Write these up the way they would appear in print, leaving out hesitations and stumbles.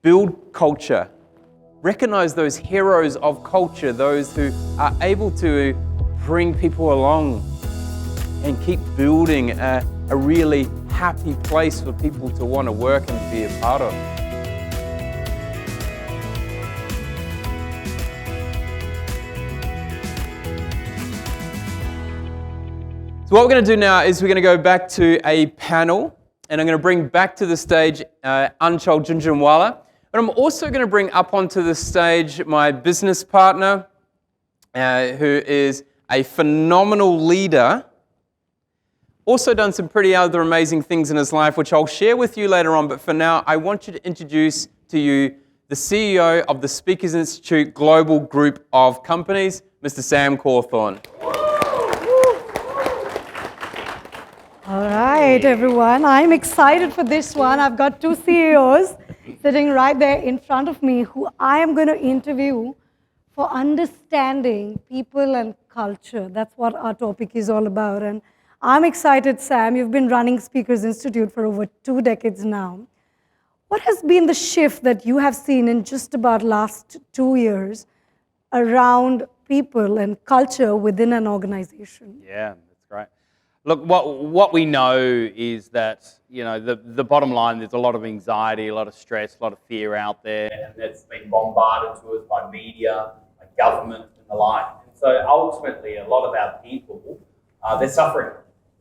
build culture. Recognize those heroes of culture, those who are able to bring people along and keep building a really happy place for people to want to work and be a part of. So what we're going to do now is we're going to go back to a panel, and I'm going to bring back to the stage Anchal Junjunwala. But I'm also going to bring up onto the stage my business partner, who is a phenomenal leader, also done some pretty other amazing things in his life, which I'll share with you later on. But for now, I want you to introduce to you the CEO of the Speakers Institute Global Group of Companies, Mr. Sam Cawthorn. All right, everyone. I'm excited for this one. I've got two CEOs sitting right there in front of me who I am going to interview for understanding people and culture. That's what our topic is all about. And I'm excited, Sam. You've been running Speakers Institute for over 2 decades now. What has been the shift that you have seen in just about last 2 years around people and culture within an organization? Yeah, that's great. Look, what we know is that, you know, the bottom line, there's a lot of anxiety, a lot of stress, a lot of fear out there, and that's been bombarded to us by media, by government, and the like. And so ultimately, a lot of our people, they're suffering.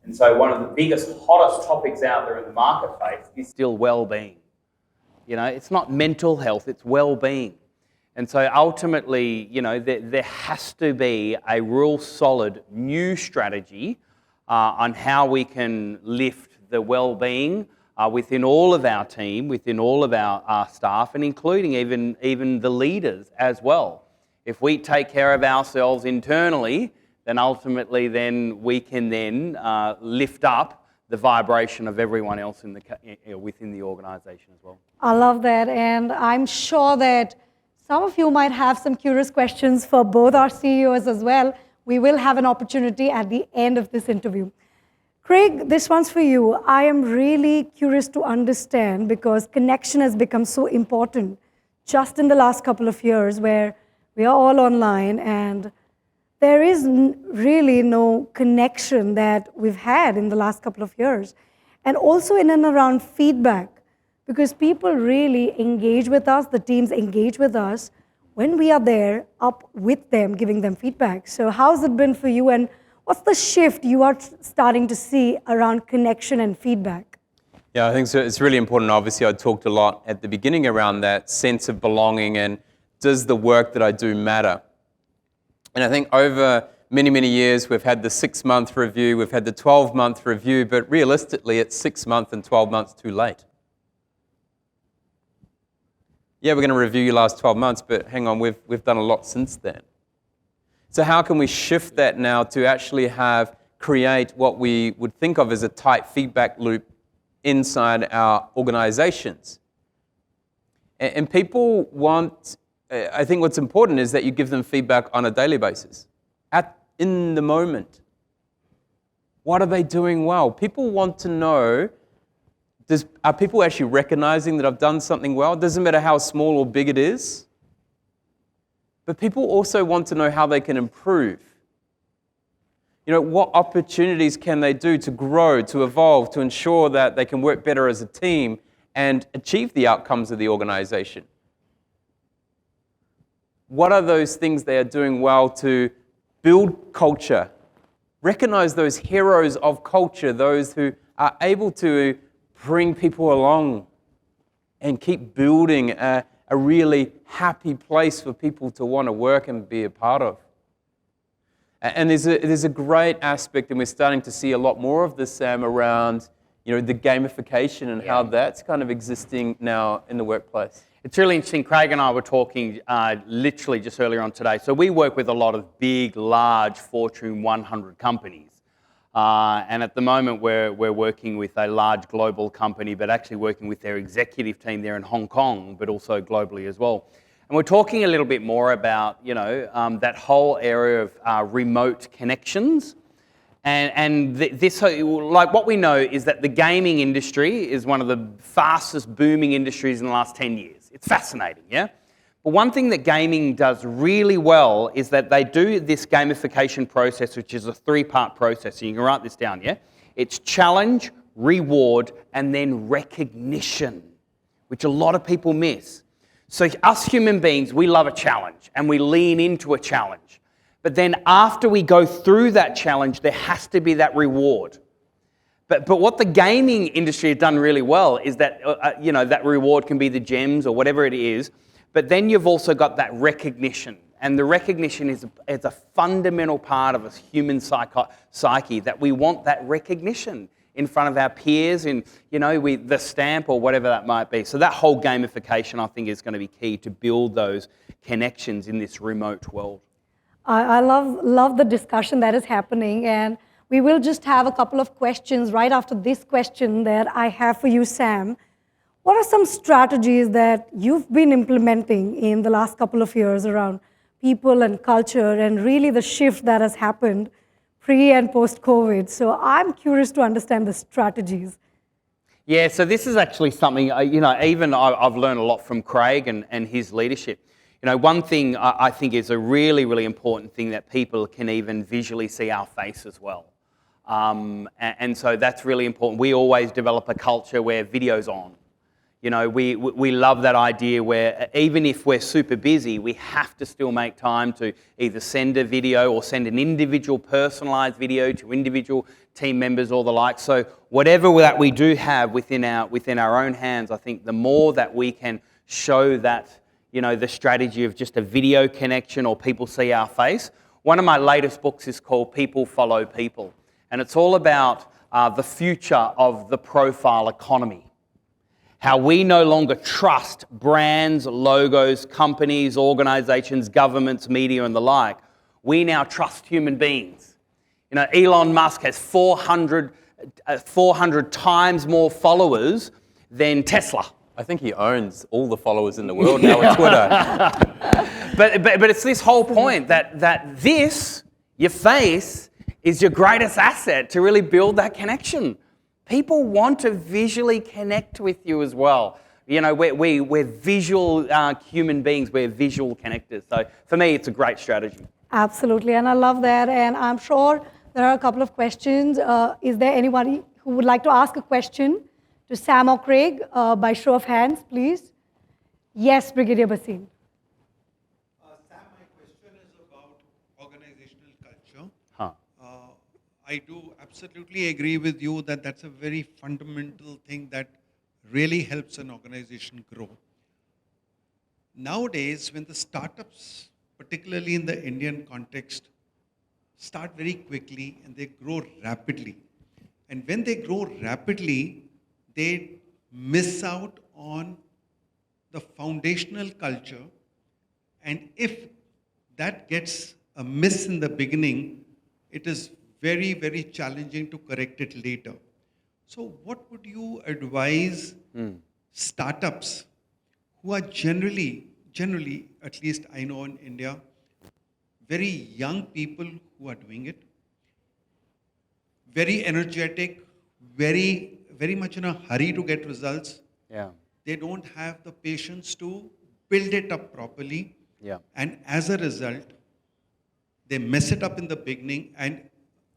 And so one of the biggest, hottest topics out there in the marketplace is still well-being. You know, it's not mental health, it's well-being. And so ultimately, you know, there has to be a real solid new strategy on how we can lift the well-being within all of our team, within all of our staff, and including even the leaders as well. If we take care of ourselves internally, then ultimately then we can then lift up the vibration of everyone else within the organisation as well. I love that, and I'm sure that some of you might have some curious questions for both our CEOs as well. We will have an opportunity at the end of this interview. Craig, this one's for you. I am really curious to understand, because connection has become so important just in the last couple of years, where we are all online and there is really no connection that we've had in the last couple of years. And also in and around feedback, because people really engage with us, the teams engage with us when we are there up with them, giving them feedback. So how's it been for you, and what's the shift you are starting to see around connection and feedback? Yeah, I think so. It's really important. Obviously, I talked a lot at the beginning around that sense of belonging and does the work that I do matter? And I think over many, many years, we've had the 6-month review, we've had the 12-month review, but realistically, it's 6 months and 12 months too late. Yeah, we're going to review your last 12 months, but hang on, we've done a lot since then. So how can we shift that now to actually create what we would think of as a tight feedback loop inside our organizations? And people want, I think what's important is that you give them feedback on a daily basis, in the moment. What are they doing well? People want to know, are people actually recognizing that I've done something well? It doesn't matter how small or big it is. But people also want to know how they can improve. You know, what opportunities can they do to grow, to evolve, to ensure that they can work better as a team and achieve the outcomes of the organization? What are those things they are doing well to build culture? Recognize those heroes of culture, those who are able to bring people along and keep building a really happy place for people to want to work and be a part of. And there's a great aspect, and we're starting to see a lot more of this, Sam, around, you know, the gamification and how that's kind of existing now in the workplace. It's really interesting. Craig and I were talking literally just earlier on today. So we work with a lot of big, large Fortune 100 companies. And at the moment, we're working with a large global company, but actually working with their executive team there in Hong Kong, but also globally as well. And we're talking a little bit more about, you know, that whole area of remote connections. And this, like what we know is that the gaming industry is one of the fastest booming industries in the last 10 years. It's fascinating, yeah? But one thing that gaming does really well is that they do this gamification process, which is a 3-part process. So you can write this down, yeah? It's challenge, reward, and then recognition, which a lot of people miss. So us human beings, we love a challenge, and we lean into a challenge. But then after we go through that challenge, there has to be that reward. But what the gaming industry has done really well is that, that reward can be the gems or whatever it is, but then you've also got that recognition. And the recognition is a fundamental part of a human psyche, that we want that recognition in front of our peers, in the stamp or whatever that might be. So that whole gamification, I think, is going to be key to build those connections in this remote world. I love the discussion that is happening, and we will just have a couple of questions right after this question that I have for you, Sam. What are some strategies that you've been implementing in the last couple of years around people and culture, and really the shift that has happened pre and post-COVID? So I'm curious to understand the strategies. Yeah, so this is actually something, I've learned a lot from Craig and his leadership. One thing I think is a really, really important thing, that people can even visually see our face as well. And so that's really important. We always develop a culture where video's on. We love that idea where even if we're super busy, we have to still make time to either send a video or send an individual personalized video to individual team members or the like. So whatever that we do have within our own hands, I think the more that we can show that, the strategy of just a video connection or people see our face. One of my latest books is called People Follow People. And it's all about the future of the profile economy. How we no longer trust brands, logos, companies, organizations, governments, media, and the like. We now trust human beings. Elon Musk has 400 times more followers than Tesla. I think he owns all the followers in the world now with Twitter. But it's this whole point that your face, is your greatest asset to really build that connection. People want to visually connect with you as well. We're visual human beings. We're visual connectors. So for me, it's a great strategy. Absolutely, and I love that. And I'm sure there are a couple of questions. Is there anybody who would like to ask a question to Sam or Craig? By show of hands, please. Yes, Brigadier Basim. Sam, my question is about organizational culture. Huh. I do absolutely agree with you that that's a very fundamental thing that really helps an organization grow. Nowadays, when the startups, particularly in the Indian context, start very quickly and they grow rapidly. And when they grow rapidly, they miss out on the foundational culture. And if that gets a miss in the beginning, it is very, very challenging to correct it later. So what would you advise startups who are generally, at least I know in India, very young people who are doing it, very energetic, very much in a hurry to get results. Yeah. They don't have the patience to build it up properly. Yeah. And as a result, they mess it up in the beginning, and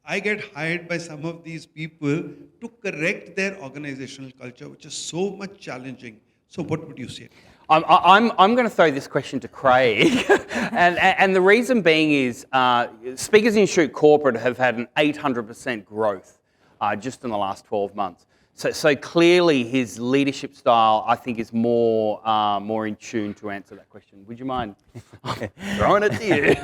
I get hired by some of these people to correct their organizational culture, which is so much challenging. So what would you say? I'm going to throw this question to Craig. and the reason being is Speakers Institute Corporate have had an 800% growth just in the last 12 months. So clearly his leadership style, I think, is more in tune to answer that question. Would you mind throwing it to you?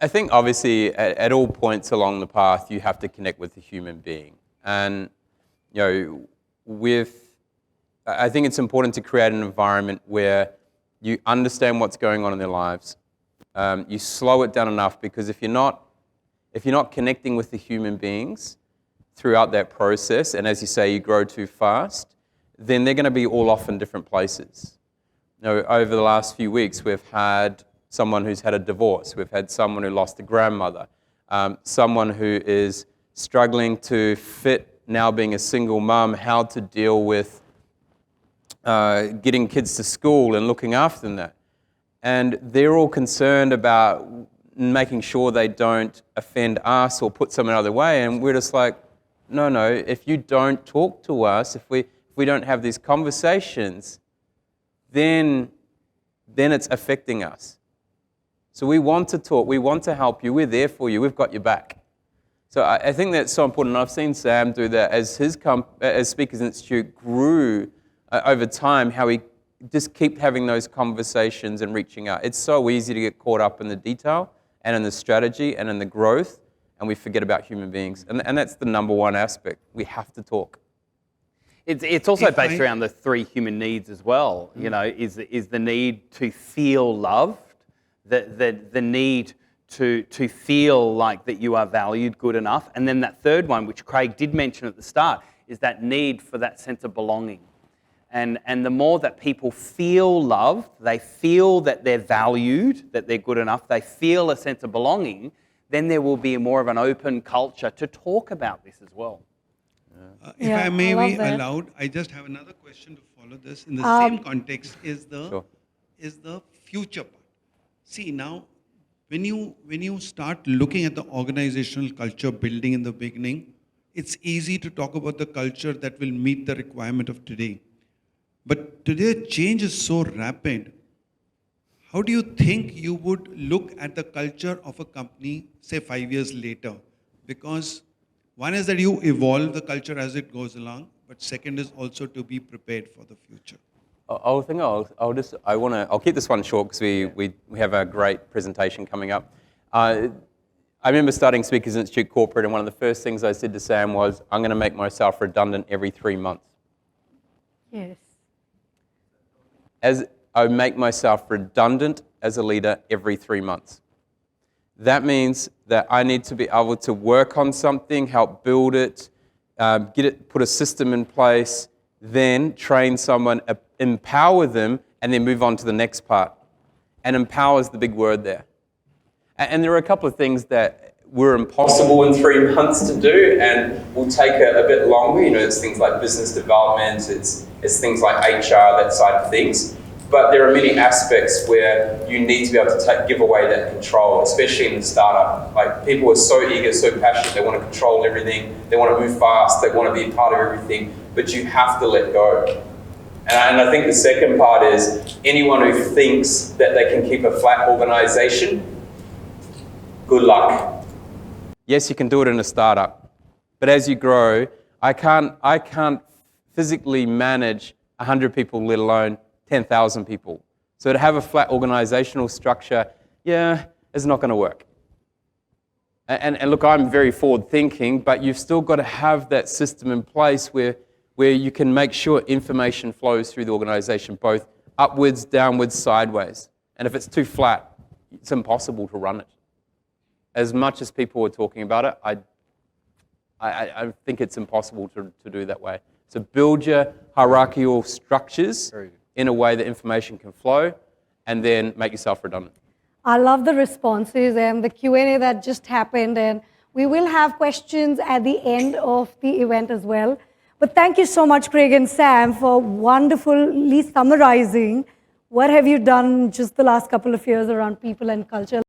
I think obviously at all points along the path, you have to connect with the human being. And, I think it's important to create an environment where you understand what's going on in their lives. You slow it down enough, because if you're not connecting with the human beings throughout that process, and as you say, you grow too fast, then they're going to be all off in different places. Over the last few weeks, we've had someone who's had a divorce. We've had someone who lost a grandmother. Someone who is struggling to fit, now being a single mum, how to deal with getting kids to school and looking after them that. And they're all concerned about making sure they don't offend us or put someone other way. And we're just like, no, if you don't talk to us, if we don't have these conversations, then it's affecting us. So we want to talk, we want to help you, we're there for you, we've got your back. So I think that's so important. I've seen Sam do that as as Speakers Institute grew over time, how he just keep having those conversations and reaching out. It's so easy to get caught up in the detail and in the strategy and in the growth, and we forget about human beings. And that's the number one aspect. We have to talk. It's also based around the 3 human needs as well. You know, is the need to feel loved, the need to feel like that you are valued good enough, and then that third one, which Craig did mention at the start, is that need for that sense of belonging. And the more that people feel loved, they feel that they're valued, that they're good enough, they feel a sense of belonging, then there will be more of an open culture to talk about this as well. If I may be allowed, I just have another question to follow this. In the same context, is the future part. See, now, when you start looking at the organizational culture building in the beginning, it's easy to talk about the culture that will meet the requirement of today. But today, change is so rapid. How do you think you would look at the culture of a company, say 5 years later? Because one is that you evolve the culture as it goes along, but second is also to be prepared for the future. I'll keep this one short because we have a great presentation coming up. I remember starting Speakers Institute Corporate, and one of the first things I said to Sam was, I'm going to make myself redundant every 3 months. Yes. As I make myself redundant as a leader every 3 months. That means that I need to be able to work on something, help build it, put a system in place, then train someone, empower them, and then move on to the next part. And empower is the big word there. And there are a couple of things that were impossible in 3 months to do and will take a bit longer. You know, it's things like business development, it's things like HR, that side of things. But there are many aspects where you need to be able to give away that control, especially in the startup. Like, people are so eager, so passionate, they want to control everything, they want to move fast, they want to be a part of everything, but you have to let go. And I think the second part is, anyone who thinks that they can keep a flat organization, good luck. Yes, you can do it in a startup, but as you grow, I can't physically manage 100 people, let alone 10,000 people. So to have a flat organizational structure, it's not going to work. And look, I'm very forward thinking, but you've still got to have that system in place where you can make sure information flows through the organization, both upwards, downwards, sideways. And if it's too flat, it's impossible to run it. As much as people are talking about it, I think it's impossible to do that way. So build your hierarchical structures in a way that information can flow, and then make yourself redundant. I love the responses and the Q&A that just happened, and we will have questions at the end of the event as well. But thank you so much, Craig and Sam, for wonderfully summarizing what have you done just the last couple of years around people and culture.